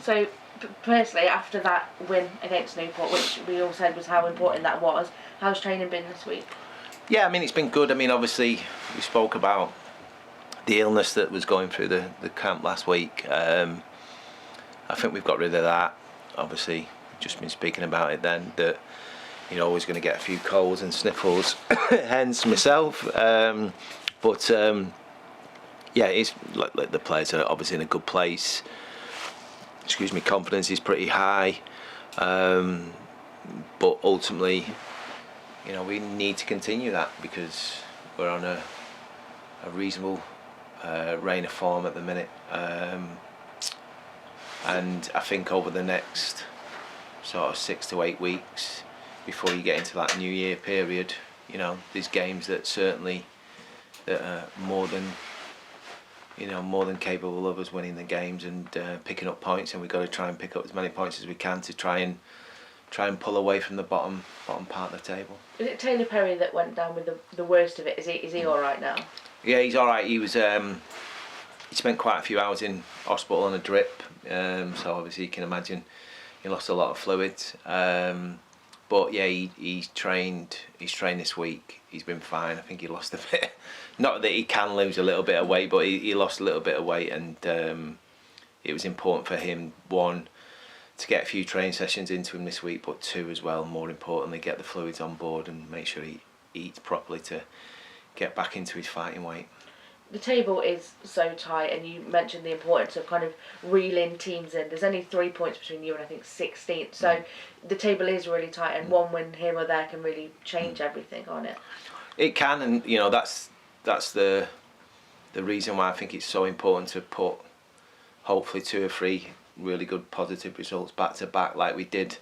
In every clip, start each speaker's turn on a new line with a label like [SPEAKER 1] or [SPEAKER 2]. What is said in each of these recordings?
[SPEAKER 1] So, personally, after that win against Newport, which we all said was how important that was, how's training been this week?
[SPEAKER 2] Yeah, I mean, it's been good. I mean, obviously, we spoke about the illness that was going through the camp last week. I think we've got rid of that. Obviously, just been speaking about it then, that you're always going to get a few colds and sniffles, hence myself. But yeah, it's like the players are obviously in a good place. Excuse me, confidence is pretty high. But ultimately, we need to continue that because we're on a reasonable reign of form at the minute. And I think over the next sort of 6 to 8 weeks, before you get into that New Year period, there's games that certainly that are more than capable of us winning the games and picking up points, and we've got to try and pick up as many points as we can to try and pull away from the bottom part of the table.
[SPEAKER 1] Is it Taylor Perry that went down with the worst of it? Is he all right now?
[SPEAKER 2] Yeah, he's all right. He was he spent quite a few hours in hospital on a drip, so obviously you can imagine he lost a lot of fluids. But yeah, he's trained this week. He's been fine. I think he lost a bit. Not that he can lose a little bit of weight, but he lost a little bit of weight, and it was important for him, one, to get a few training sessions into him this week, but two as well, more importantly, get the fluids on board and make sure he eats properly to get back into his fighting weight.
[SPEAKER 1] The table is so tight, and you mentioned the importance of kind of reeling teams in. There's only 3 points between you and I think 16th, so the table is really tight, and one win here or there can really change everything on it.
[SPEAKER 2] It can, and that's the reason why I think it's so important to put hopefully 2 or 3 really good positive results back to back like we did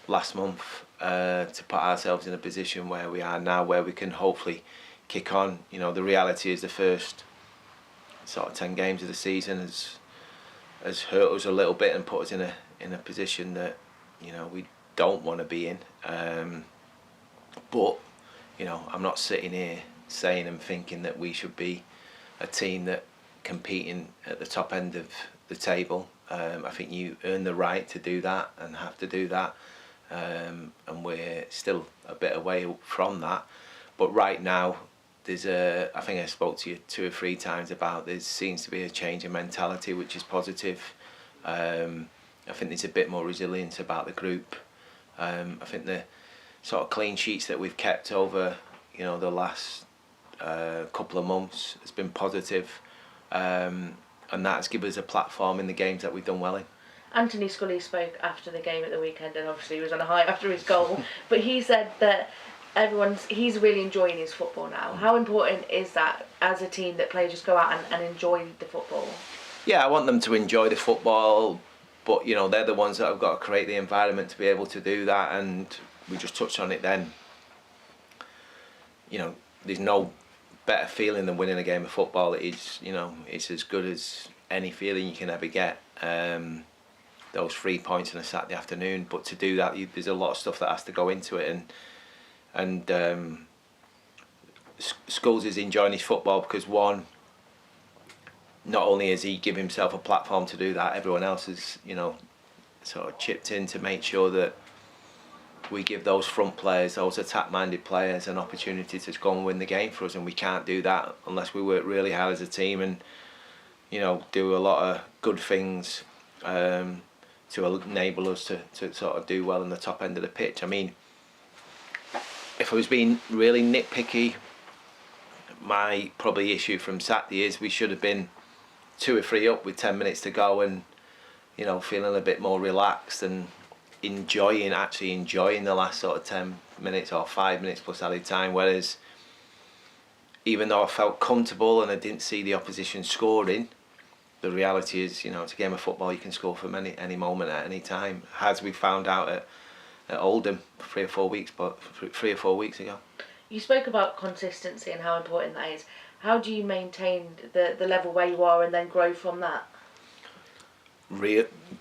[SPEAKER 2] last month, to put ourselves in a position where we are now, where we can hopefully kick on. The reality is the first sort of 10 games of the season has hurt us a little bit and put us in a position that we don't want to be in. But I'm not sitting here saying and thinking that we should be a team that competing at the top end of the table. I think you earn the right to do that and have to do that, and we're still a bit away from that. But right now, I think I spoke to you 2 or 3 times about there seems to be a change in mentality, which is positive. I think there's a bit more resilience about the group. I think the sort of clean sheets that we've kept over the last couple of months has been positive, and that's given us a platform in the games that we've done well in.
[SPEAKER 1] Anthony Scully spoke after the game at the weekend, and obviously he was on a high after his goal, but he said that he's really enjoying his football now. How important is that as a team that players just go out and enjoy the football?
[SPEAKER 2] Yeah, I want them to enjoy the football, but they're the ones that have got to create the environment to be able to do that, and we just touched on it then. There's no better feeling than winning a game of football. It's as good as any feeling you can ever get. Those 3 points on a Saturday afternoon, but to do that, there's a lot of stuff that has to go into it, and Skulls is enjoying his football because, one, not only has he given himself a platform to do that, everyone else has sort of chipped in to make sure that we give those front players, those attack-minded players, an opportunity to go and win the game for us, and we can't do that unless we work really hard as a team and do a lot of good things to enable us to sort of do well in the top end of the pitch. I mean, if I was being really nitpicky, my probably issue from Saturday is we should have been 2 or 3 up with 10 minutes to go and feeling a bit more relaxed and actually enjoying the last sort of 10 minutes or 5 minutes plus added time. Whereas even though I felt comfortable and I didn't see the opposition scoring, the reality is it's a game of football. You can score from any moment at any time, as we found out at Oldham 3 or 4 weeks ago.
[SPEAKER 1] You spoke about consistency and how important that is. How do you maintain the level where you are and then grow from that?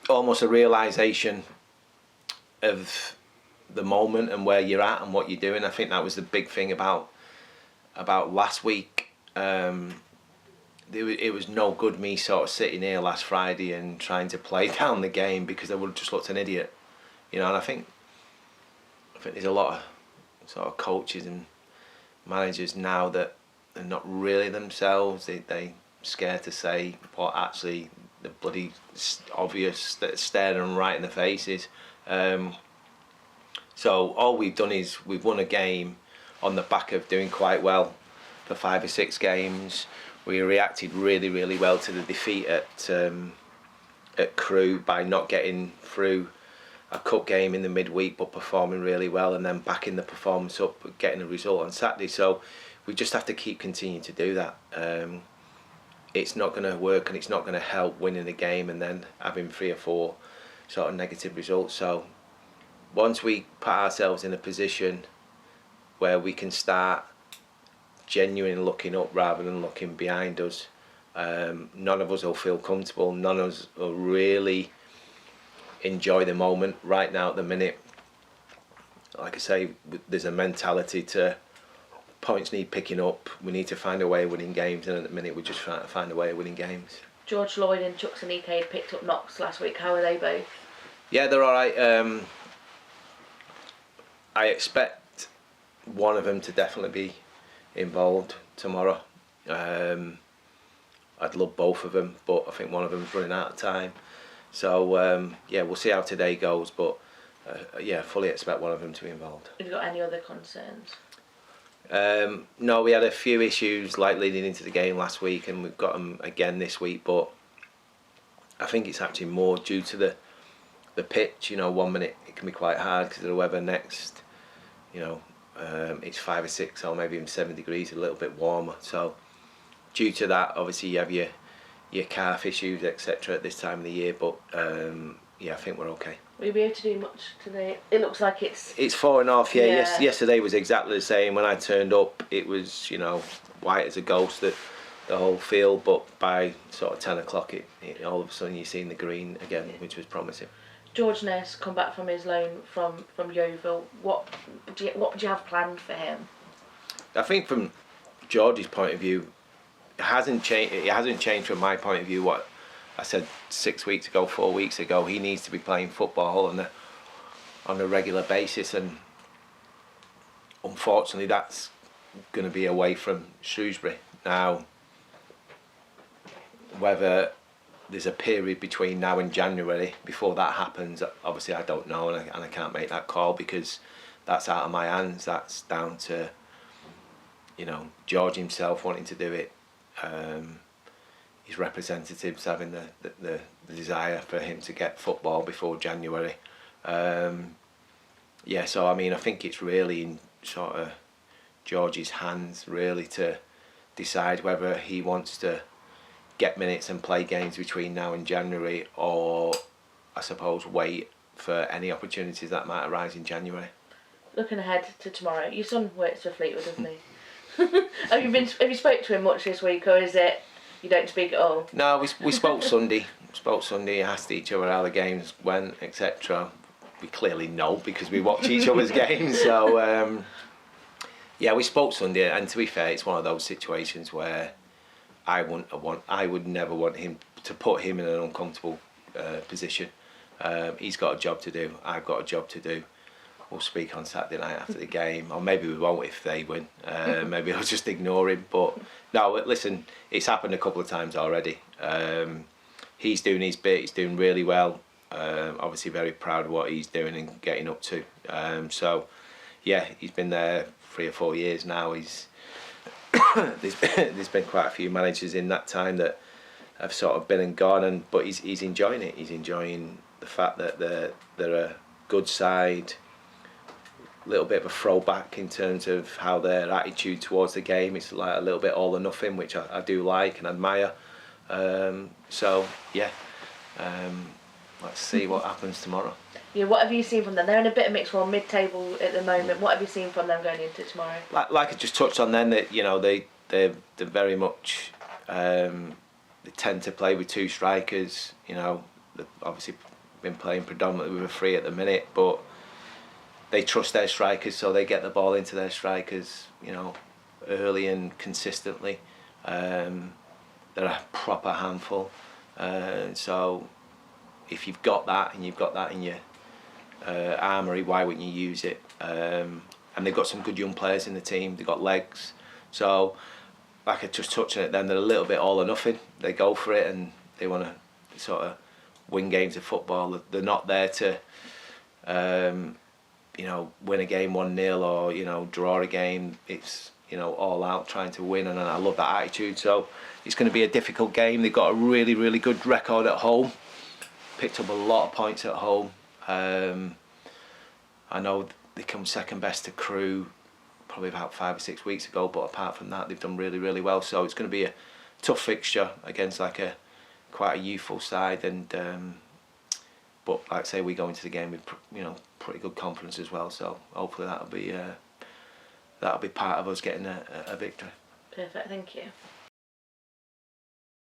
[SPEAKER 2] Almost a realisation of the moment and where you're at and what you're doing. I think that was the big thing about last week. it was no good me sort of sitting here last Friday and trying to play down the game, because I would have just looked an idiot, you know. And I think there's a lot of sort of coaches and managers now that are not really themselves. They scared to say what actually the bloody obvious that's staring them right in the faces. So all we've done is we've won a game on the back of doing quite well for 5 or 6 games. We reacted really, really well to the defeat at Crewe by not getting through a cup game in the midweek, but performing really well, and then backing the performance up, getting a result on Saturday. So we just have to keep continuing to do that. It's not going to work, and it's not going to help winning a game and then having 3 or 4 sort of negative results. So once we put ourselves in a position where we can start genuinely looking up rather than looking behind us, none of us will feel comfortable. None of us will really enjoy the moment. Right now at the minute, like I say, there's a mentality to points need picking up. We need to find a way of winning games, and at the minute we're just trying to find a way of winning games.
[SPEAKER 1] George Lloyd and Chuks and Ike picked up knocks last week. How are they both?
[SPEAKER 2] Yeah, they're alright. I expect one of them to definitely be involved tomorrow. I'd love both of them, but I think one of them's running out of time. So yeah, we'll see how today goes, but yeah, fully expect one of them to be involved.
[SPEAKER 1] Have you got any other concerns?
[SPEAKER 2] No, we had a few issues like leading into the game last week, and we've got them again this week, but I think it's actually more due to the pitch. You know, 1 minute it can be quite hard because of the weather. Next, you know, it's 5 or 6 or maybe even 7 degrees, a little bit warmer. So due to that, obviously you have your calf issues, etc. at this time of the year, but yeah, I think we're okay.
[SPEAKER 1] Will you be able to do much today? It looks like it's
[SPEAKER 2] 4.5. Yeah,
[SPEAKER 1] yeah.
[SPEAKER 2] Yesterday was exactly the same. When I turned up, it was, you know, white as a ghost, the whole field, but by sort of 10 o'clock it all of a sudden you're seeing the green again, which was promising.
[SPEAKER 1] George Ness come back from his loan from Yeovil. What do you have planned for him?
[SPEAKER 2] I think from George's point of view, it hasn't changed from my point of view. What I said 6 weeks ago, 4 weeks ago, he needs to be playing football on a regular basis, and unfortunately that's going to be away from Shrewsbury. Now, whether there's a period between now and January before that happens, obviously I don't know, and I can't make that call because that's out of my hands. That's down to, you know, George himself wanting to do it, his representatives having the desire for him to get football before January. Yeah, so I mean, I think it's really in sort of George's hands really to decide whether he wants to get minutes and play games between now and January, or I suppose wait for any opportunities that might arise in January.
[SPEAKER 1] Looking ahead to tomorrow, your son works for Fleetwood, doesn't he? Have you spoke to him much this week, or is it you don't speak at all?
[SPEAKER 2] No, we spoke Sunday. Asked each other how the games went, etc. We clearly know because we watch each other's games. So yeah, we spoke Sunday, and to be fair, it's one of those situations where I would never want him to put him in an uncomfortable position. He's got a job to do. I've got a job to do. We'll speak on Saturday night after the game, or maybe we won't if they win. Maybe I'll just ignore him. But no, listen, it's happened a couple of times already. He's doing his bit. He's doing really well. Obviously, very proud of what he's doing and getting up to. So, yeah, he's been there 3 or 4 years now. There's been quite a few managers in that time that have sort of been and gone, but he's enjoying it. He's enjoying the fact that they're a good side. A little bit of a throwback in terms of how their attitude towards the game. It's like a little bit all or nothing, which I do like and admire. So yeah, let's see what happens tomorrow.
[SPEAKER 1] Yeah, what have you seen from them? They're in a bit of mixed form, mid-table at the moment. What have you seen from them going into tomorrow? Like
[SPEAKER 2] I just touched on then, that you know they're very much they tend to play with 2 strikers. You know, they've obviously been playing predominantly with a 3 at the minute, but they trust their strikers, so they get the ball into their strikers, you know, early and consistently. they're a proper handful. So if you've got that and you've got that in your armoury, why wouldn't you use it? And they've got some good young players in the team. They've got legs. So, like I just touched on it then, they're a little bit all or nothing. They go for it and they want to sort of win games of football. They're not there to, you know, win a game 1-0 or, you know, draw a game. It's, you know, all out trying to win, and I love that attitude. So it's going to be a difficult game. They've got a really, really good record at home. Picked up a lot of points at home. I know they come second best to Crewe probably about 5 or 6 weeks ago, but apart from that, they've done really, really well. So it's going to be a tough fixture against like a quite a youthful side, and but like I say, we go into the game with, you know, pretty good confidence as well. So hopefully that'll be part of us getting a victory.
[SPEAKER 1] Perfect, thank you.